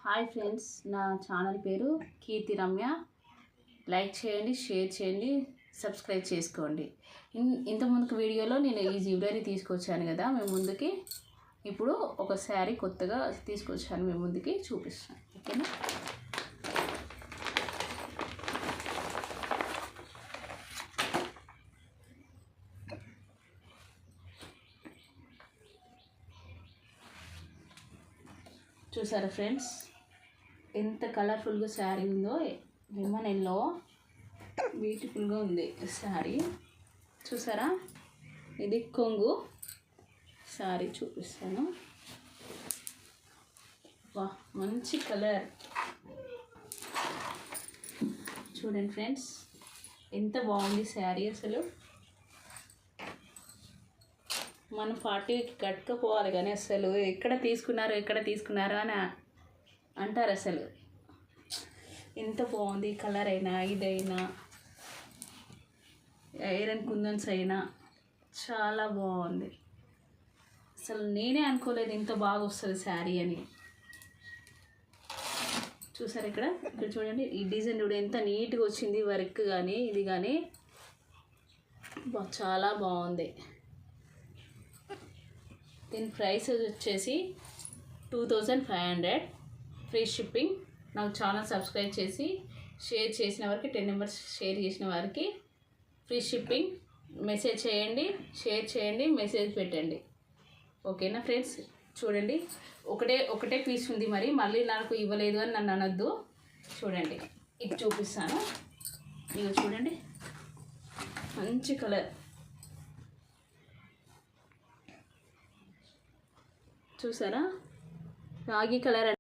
Hi friends, నా channel పేరు కీర్తి Ramya. Like చేయండి, షేర్ చేయండి, సబ్స్క్రైబ్ చేసుకోండి. ఇంతకుముందుకు వీడియోలో నేను ఈ జ్యువెలరీ తీసుకొచ్చాను కదా మేము ముందుకి. ఇప్పుడు ఒక శారీ కొత్తగా తీసుకొచ్చాను మేము ముందుకి, చూపిస్తాను. ఓకేనా? చూసారా ఫ్రెండ్స్, ఎంత కలర్ఫుల్గా శారీ ఉందో. లెమన్ ఎల్లో బ్యూటిఫుల్గా ఉంది శారీ. చూసారా, ఇది కొంగు శారీ చూపిస్తాను. వా, మంచి కలర్. చూడండి ఫ్రెండ్స్, ఎంత బాగుంది శారీ. అసలు మనం పార్టీకి కట్టుకపోవాలి, కానీ అసలు ఎక్కడ తీసుకున్నారు అని అంటారు. అసలు ఎంత బాగుంది కలర్ అయినా, ఇదైనా, ఐరన్ కుందన్స్ అయినా చాలా బాగుంది. అసలు నేనే అనుకోలేదు ఇంత బాగా వస్తుంది శారీ అని. చూసారు, ఇక్కడ చూడండి, ఈ డిజైన్ కూడా ఎంత నీట్గా వచ్చింది. వర్క్ కానీ ఇది కానీ చాలా బాగుంది. దీని ప్రైస్ వచ్చేసి 2500, ఫ్రీ షిప్పింగ్. నాకు ఛానల్ సబ్స్క్రైబ్ చేసి షేర్ చేసిన వారికి 10 మెంబర్స్ షేర్ చేసిన వారికి ఫ్రీ షిప్పింగ్. మెసేజ్ చేయండి, షేర్ చేయండి, మెసేజ్ పెట్టండి. ఓకేనా ఫ్రెండ్స్? చూడండి, ఒకటే పీస్ ఉంది, మళ్ళీ నాకు ఇవ్వలేదు అని నన్ను అనొద్దు. చూడండి, ఇది చూపిస్తాను. ఇక చూడండి, మంచి కలర్. చూసారా, రాగి కలర్.